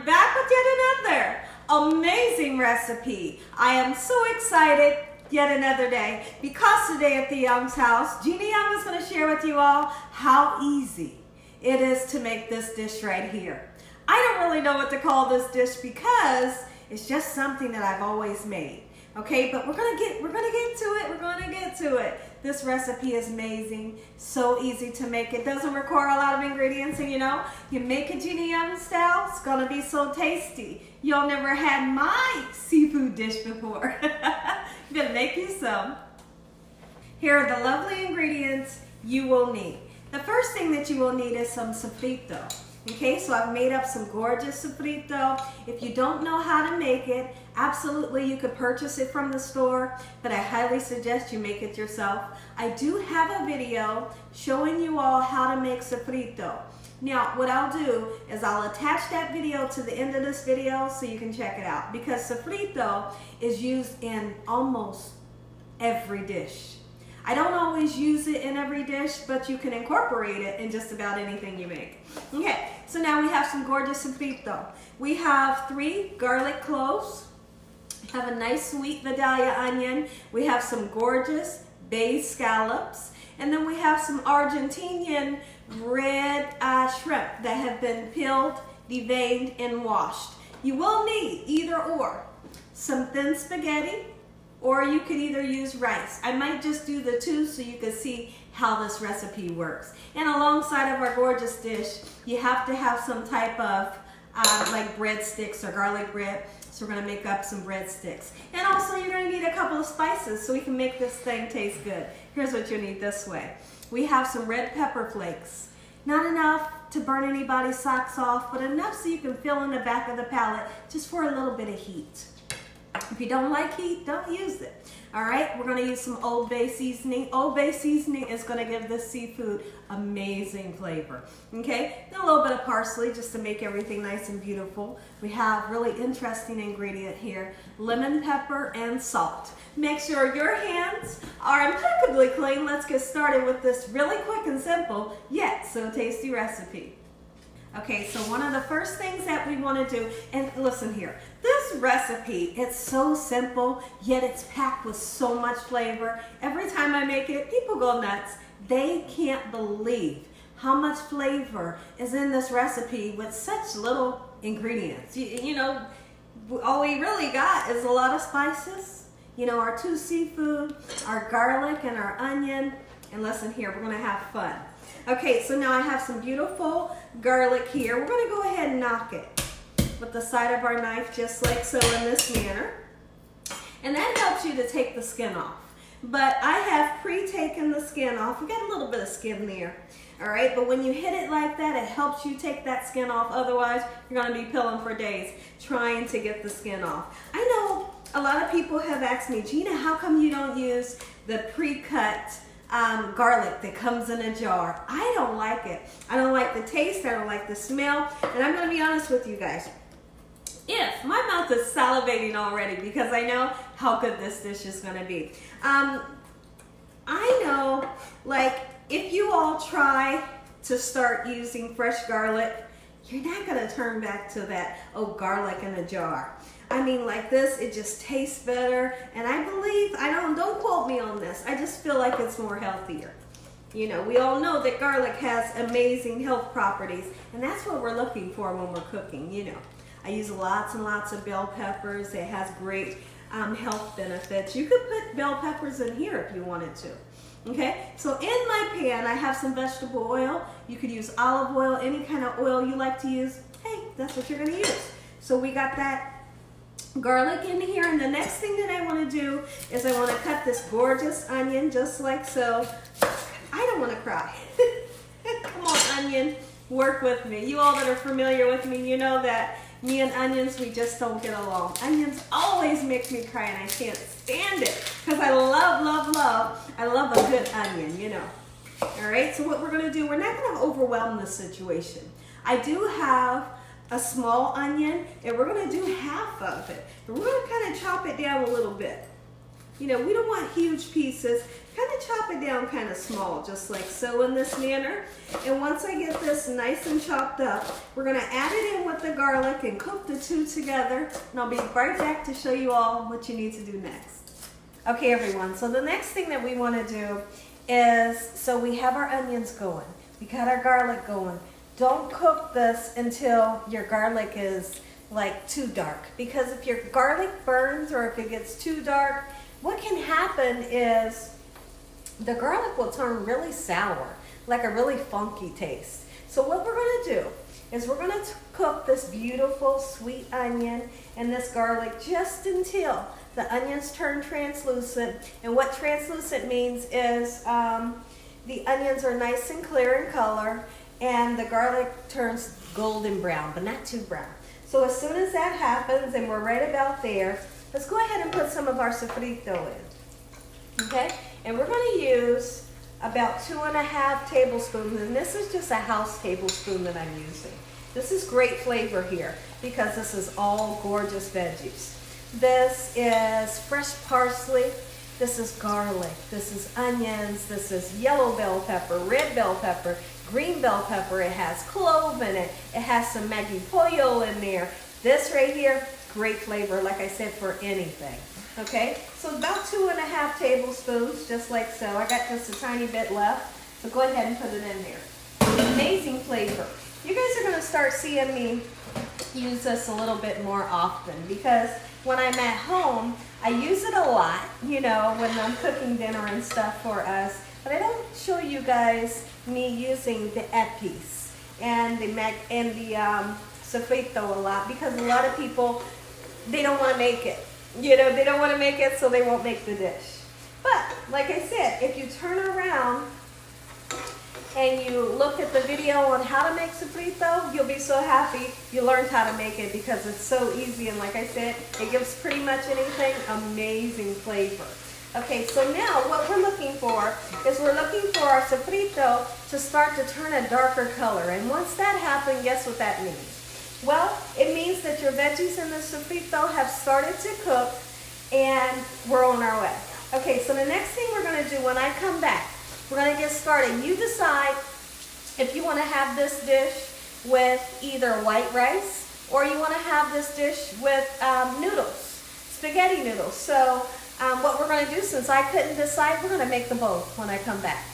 back with yet another amazing recipe. I am so excited yet another day because today at the Young's house, Gina Young is going to share with you all how easy it is to make this dish right here. I don't really know what to call this dish because it's just something that I've always made. Okay, but we're gonna get to it. This recipe is amazing, so easy to make. It doesn't require a lot of ingredients, and you make a Gina Young style, it's gonna be so tasty. Y'all never had my seafood dish before. I'm gonna make you some. Here are the lovely ingredients you will need. The first thing that you will need is some sofrito. Okay, so I've made up some gorgeous sofrito. If you don't know how to make it, absolutely you could purchase it from the store, but I highly suggest you make it yourself. I do have a video showing you all how to make sofrito. Now, what I'll do is I'll attach that video to the end of this video so you can check it out, because sofrito is used in almost every dish. I don't always use it in every dish, but you can incorporate it in just about anything you make. Okay, so now we have some gorgeous sofrito. We have 3 garlic cloves. We have a nice sweet Vidalia onion. We have some gorgeous bay scallops. And then we have some Argentinian red shrimp that have been peeled, deveined, and washed. You will need either or. Some thin spaghetti, or you could either use rice. I might just do the 2 so you can see how this recipe works. And alongside of our gorgeous dish, you have to have some type of like breadsticks or garlic bread. So we're gonna make up some breadsticks. And also you're gonna need a couple of spices so we can make this thing taste good. Here's what you need this way. We have some red pepper flakes. Not enough to burn anybody's socks off, but enough so you can feel in the back of the palate just for a little bit of heat. If you don't like heat, don't use it. All right, we're gonna use some Old Bay seasoning. Old Bay seasoning is gonna give this seafood amazing flavor. Okay, and a little bit of parsley just to make everything nice and beautiful. We have really interesting ingredient here, lemon pepper and salt. Make sure your hands are impeccably clean. Let's get started with this really quick and simple, yet so tasty recipe. Okay, so one of the first things that we want to do, and listen here, this recipe, it's so simple, yet it's packed with so much flavor. Every time I make it, people go nuts. They can't believe how much flavor is in this recipe with such little ingredients. All we really got is a lot of spices, our 2 seafood, our garlic and our onion, and listen here, we're gonna have fun. Okay, so now I have some beautiful garlic here. We're gonna go ahead and knock it with the side of our knife, just like so, in this manner. And that helps you to take the skin off. But I have pre-taken the skin off. We got a little bit of skin there. All right, but when you hit it like that, it helps you take that skin off. Otherwise, you're gonna be peeling for days trying to get the skin off. I know a lot of people have asked me, Gina, how come you don't use the pre-cut garlic that comes in a jar? I don't like it. I don't like the taste. I don't like the smell. And I'm going to be honest with you guys. If my mouth is salivating already because I know how good this dish is going to be. I know, like, if you all try to start using fresh garlic, you're not going to turn back to that, garlic in a jar. I mean, like this, it just tastes better. And I believe, don't quote me on this, I just feel like it's more healthier. We all know that garlic has amazing health properties, and that's what we're looking for when we're cooking, I use lots and lots of bell peppers. It has great health benefits. You could put bell peppers in here if you wanted to. Okay, so in my pan, I have some vegetable oil. You could use olive oil, any kind of oil you like to use. Hey, that's what you're gonna use. So we got that garlic in here, and the next thing that I want to do is I want to cut this gorgeous onion just like so. I don't want to cry. Come on, onion, work with me. You all that are familiar with me, you know that me and onions, we just don't get along. Onions always make me cry, and I can't stand it because I love a good onion, All right, so what we're going to do, we're not going to overwhelm this situation. I do have a small onion, and we're going to do half of it. But we're going to kind of chop it down a little bit. You know, we don't want huge pieces. Kind of chop it down kind of small, just like so in this manner. And once I get this nice and chopped up, we're gonna add it in with the garlic and cook the two together. And I'll be right back to show you all what you need to do next. Okay, everyone, so the next thing that we wanna do is, so we have our onions going. We got our garlic going. Don't cook this until your garlic is like too dark, because if your garlic burns or if it gets too dark, what can happen is the garlic will turn really sour, like a really funky taste. So what we're gonna do is we're gonna cook this beautiful sweet onion and this garlic just until the onions turn translucent. And what translucent means is the onions are nice and clear in color and the garlic turns golden brown, but not too brown. So as soon as that happens and we're right about there, let's go ahead and put some of our sofrito in, okay? And we're gonna use about 2.5 tablespoons, and this is just a house tablespoon that I'm using. This is great flavor here because this is all gorgeous veggies. This is fresh parsley, this is garlic, this is onions, this is yellow bell pepper, red bell pepper, green bell pepper, it has clove in it, it has some Maggi pollo in there. This right here, great flavor, like I said, for anything. Okay, so about 2.5 tablespoons, just like so. I got just a tiny bit left, so go ahead and put it in there. Amazing flavor. You guys are gonna start seeing me use this a little bit more often because when I'm at home, I use it a lot, you know, when I'm cooking dinner and stuff for us, but I don't show you guys me using the epis and the sofrito a lot because a lot of people, they don't want to make it. You know, they don't want to make it, so they won't make the dish. But, like I said, if you turn around and you look at the video on how to make sofrito, you'll be so happy you learned how to make it because it's so easy. And like I said, it gives pretty much anything amazing flavor. Okay, so now what we're looking for is we're looking for our sofrito to start to turn a darker color. And once that happens, guess what that means? Well, it means that your veggies in the sofrito have started to cook and we're on our way. Okay, so the next thing we're gonna do when I come back, we're gonna get started. You decide if you wanna have this dish with either white rice or you wanna have this dish with noodles, spaghetti noodles. So what we're gonna do, since I couldn't decide, we're gonna make them both when I come back.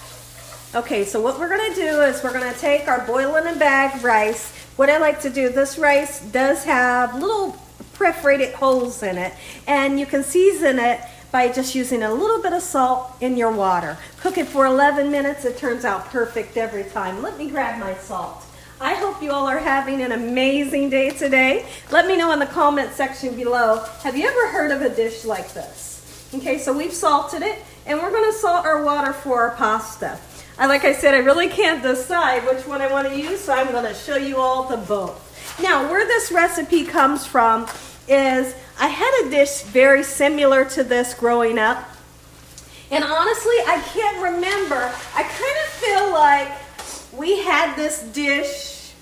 Okay, so what we're gonna do is we're gonna take our boil in a bag rice. What I like to do, this rice does have little perforated holes in it, and you can season it by just using a little bit of salt in your water. Cook it for 11 minutes, it turns out perfect every time. Let me grab my salt. I hope you all are having an amazing day today. Let me know in the comment section below, have you ever heard of a dish like this? Okay, so we've salted it, and we're gonna salt our water for our pasta. Like I said, I really can't decide which one I want to use, so I'm going to show you all the both. Now, where this recipe comes from is I had a dish very similar to this growing up. And honestly, I can't remember. I kind of feel like we had this dish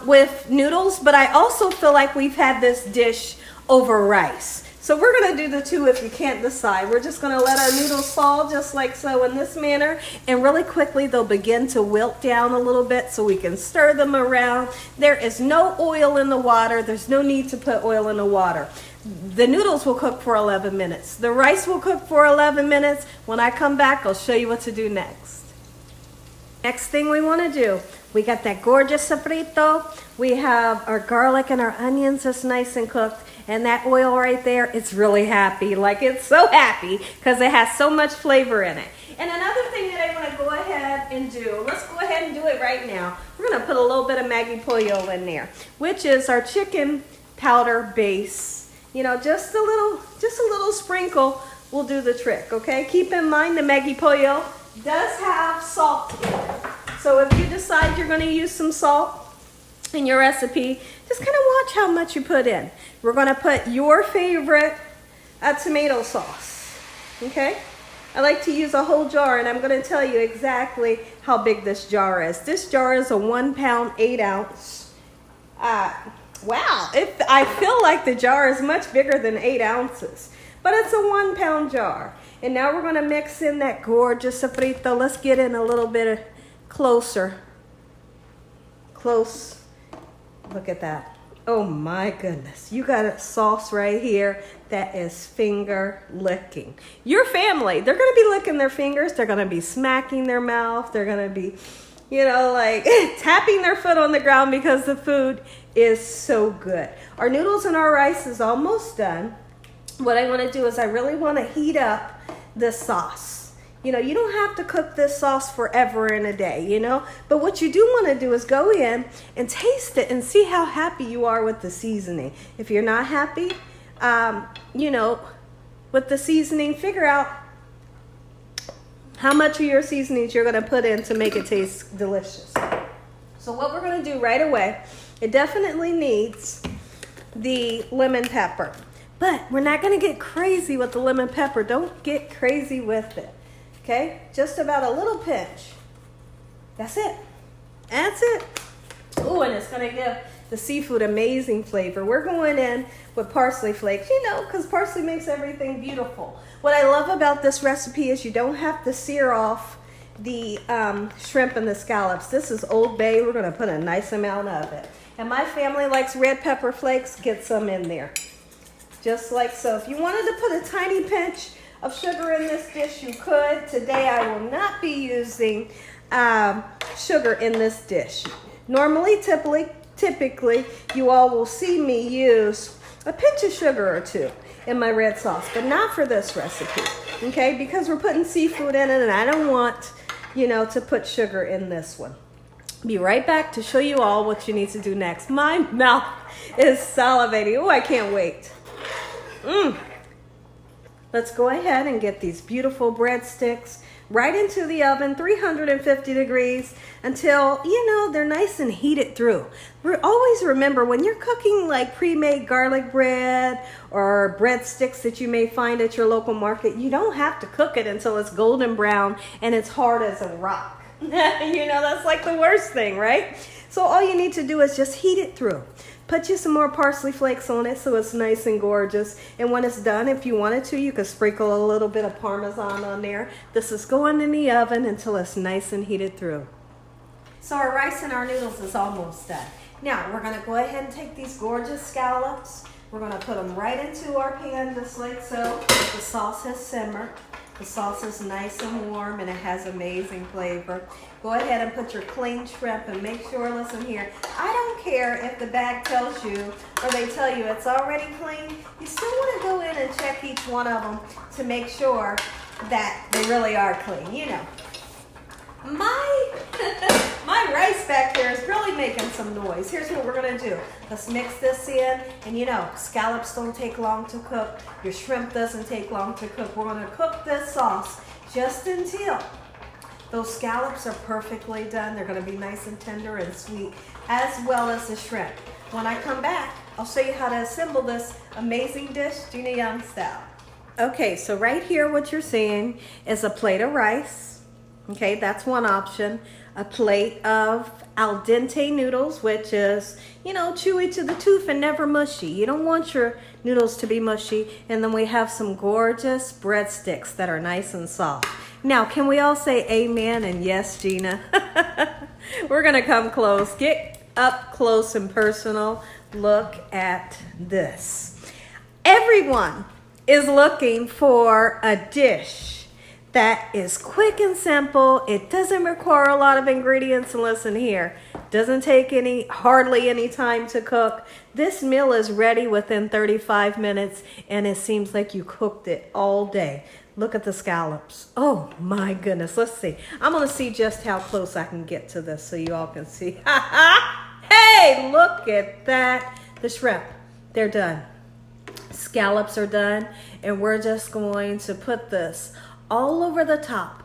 with noodles, but I also feel like we've had this dish over rice. So we're gonna do the two if you can't decide. We're just gonna let our noodles fall just like so in this manner, and really quickly they'll begin to wilt down a little bit so we can stir them around. There is no oil in the water. There's no need to put oil in the water. The noodles will cook for 11 minutes. The rice will cook for 11 minutes. When I come back, I'll show you what to do next. Next thing we wanna do, we got that gorgeous sofrito. We have our garlic and our onions that's nice and cooked. And that oil right there, it's really happy. Like, it's so happy because it has so much flavor in it. And another thing that I want to go ahead and do, let's go ahead and do it right now. We're going to put a little bit of Maggi pollo in there, which is our chicken powder base. You know, just a little sprinkle will do the trick, okay? Keep in mind the Maggi pollo does have salt in it. So if you decide you're going to use some salt in your recipe, just kind of watch how much you put in. We're going to put your favorite tomato sauce, okay? I like to use a whole jar, and I'm going to tell you exactly how big this jar is. This jar is a 1 pound, 8 ounce. Wow, I feel like the jar is much bigger than 8 ounces. but it's a 1 pound jar. And now we're gonna mix in that gorgeous sofrito. Let's get in a little bit closer. Close, look at that. Oh my goodness, you got a sauce right here that is finger licking. Your family, they're gonna be licking their fingers, they're gonna be smacking their mouth, they're gonna be, you know, like tapping their foot on the ground because the food is so good. Our noodles and our rice is almost done. What I wanna do is I really wanna heat up this sauce. You know, you don't have to cook this sauce forever in a day, you know, but what you do want to do is go in and taste it and see how happy you are with the seasoning. If you're not happy, you know, with the seasoning, figure out how much of your seasonings you're going to put in to make it taste delicious. So what we're going to do right away, it definitely needs the lemon pepper, but we're not going to get crazy with the lemon pepper. Don't get crazy with it. Okay, just about a little pinch. That's it. That's it. Oh, and it's gonna give the seafood amazing flavor. We're going in with parsley flakes, you know, because parsley makes everything beautiful. What I love about this recipe is you don't have to sear off the shrimp and the scallops. This is Old Bay. We're gonna put a nice amount of it. And my family likes red pepper flakes. Get some in there. Just like so. If you wanted to put a tiny pinch of sugar in this dish, you could. Today I will not be using sugar in this dish. Normally, typically, you all will see me use a pinch of sugar or two in my red sauce, but not for this recipe, okay? Because we're putting seafood in it, and I don't want, you know, to put sugar in this one. Be right back to show you all what you need to do next. My mouth is salivating. Oh, I can't wait. Let's go ahead and get these beautiful breadsticks right into the oven, 350 degrees, until, you know, they're nice and heated through. Always remember, when you're cooking like pre-made garlic bread or breadsticks that you may find at your local market, you don't have to cook it until it's golden brown and it's hard as a rock. You know, that's like the worst thing, right? So all you need to do is just heat it through. Put you some more parsley flakes on it so it's nice and gorgeous. And when it's done, if you wanted to, you could sprinkle a little bit of Parmesan on there. This is going in the oven until it's nice and heated through. So our rice and our noodles is almost done. Now we're gonna go ahead and take these gorgeous scallops. We're gonna put them right into our pan just like so. The sauce has simmered. The sauce is nice and warm and it has amazing flavor. Go ahead and put your clean shrimp and make sure, listen here, I don't care if the bag tells you or they tell you it's already clean. You still want to go in and check each one of them to make sure that they really are clean, you know. My rice back there is really making some noise. Here's what we're gonna do. Let's mix this in, and you know, scallops don't take long to cook. Your shrimp doesn't take long to cook. We're gonna cook this sauce just until those scallops are perfectly done. They're gonna be nice and tender and sweet, as well as the shrimp. When I come back, I'll show you how to assemble this amazing dish, Gina Young Style. Okay, so right here what you're seeing is a plate of rice. Okay, that's one option. A plate of al dente noodles, which is, you know, chewy to the tooth and never mushy. You don't want your noodles to be mushy. And then we have some gorgeous breadsticks that are nice and soft. Now, can we all say amen and yes, Gina? We're gonna come close. Get up close and personal. Look at this. Everyone is looking for a dish that is quick and simple. It doesn't require a lot of ingredients, and listen here, doesn't take hardly any time to cook. This meal is ready within 35 minutes, and it seems like you cooked it all day. Look at the scallops. Oh my goodness, let's see. I'm gonna see just how close I can get to this so you all can see. Hey, look at that. The shrimp, they're done. Scallops are done, and we're just going to put this all over the top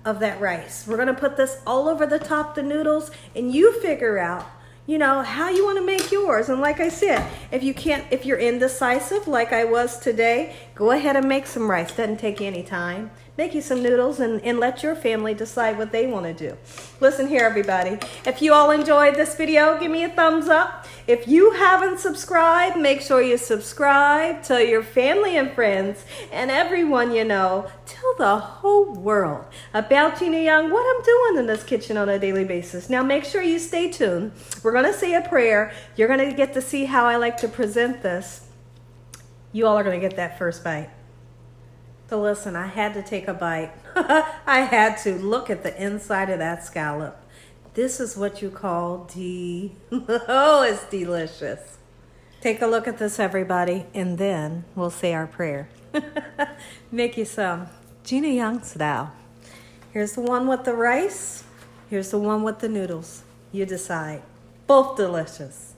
of that rice. We're gonna put this all over the top of the noodles, and you figure out, you know, how you wanna make yours. And like I said, if you're indecisive like I was today, go ahead and make some rice. Doesn't take any time. Make you some noodles and let your family decide what they want to do. Listen here, everybody. If you all enjoyed this video, give me a thumbs up. If you haven't subscribed, make sure you subscribe. Tell your family and friends and everyone you know. Tell the whole world about Gina Young, what I'm doing in this kitchen on a daily basis. Now make sure you stay tuned. We're going to say a prayer. You're going to get to see how I like to present this. You all are going to get that first bite. So listen, I had to take a bite. I had to look at the inside of that scallop. This is what you call oh, it's delicious. Take a look at this, everybody, and then we'll say our prayer. Make you some Gina Young Style. Here's the one with the rice. Here's the one with the noodles. You decide. Both delicious.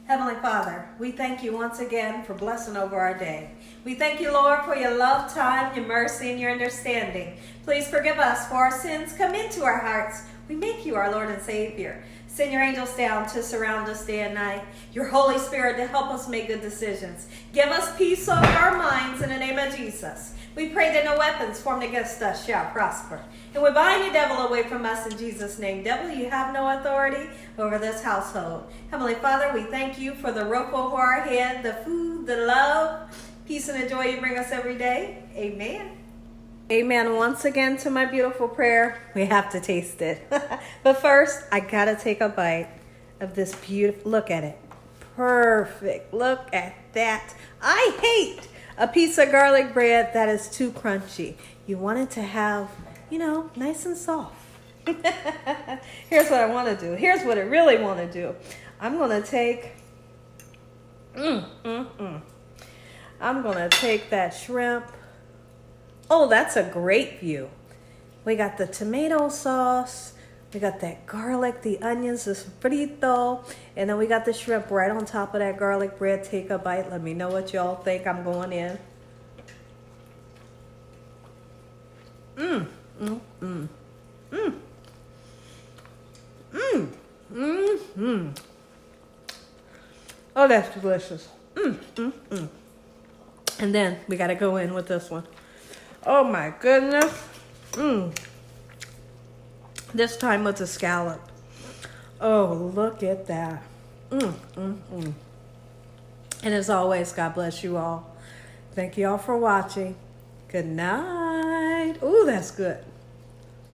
Heavenly Father, we thank you once again for blessing over our day. We thank you, Lord, for your love, time, your mercy, and your understanding. Please forgive us for our sins. Come into our hearts. We make you our Lord and Savior. Send your angels down to surround us day and night. Your Holy Spirit to help us make good decisions. Give us peace over our minds in the name of Jesus. We pray that no weapons formed against us shall prosper. And we bind the devil away from us in Jesus' name. Devil, you have no authority over this household. Heavenly Father, we thank you for the roof over our head, the food, the love, peace, and the joy you bring us every day. Amen. Amen. Once again to my beautiful prayer. We have to taste it. But first, I got to take a bite of this beautiful, look at it. Perfect. Look at that. I hate a piece of garlic bread that is too crunchy. You want it to have, you know, nice and soft. Here's what I want to do. Here's what I really want to do. I'm going to take, I'm going to take that shrimp. Oh, that's a great view. We got the tomato sauce. We got that garlic, the onions, the sofrito, and then we got the shrimp right on top of that garlic bread. Take a bite. Let me know what y'all think. I'm going in. Oh, that's delicious. And then we got to go in with this one. Oh my goodness. This time with the scallop. Oh, look at that. And as always, God bless you all. Thank you all for watching. Good night. Ooh, that's good.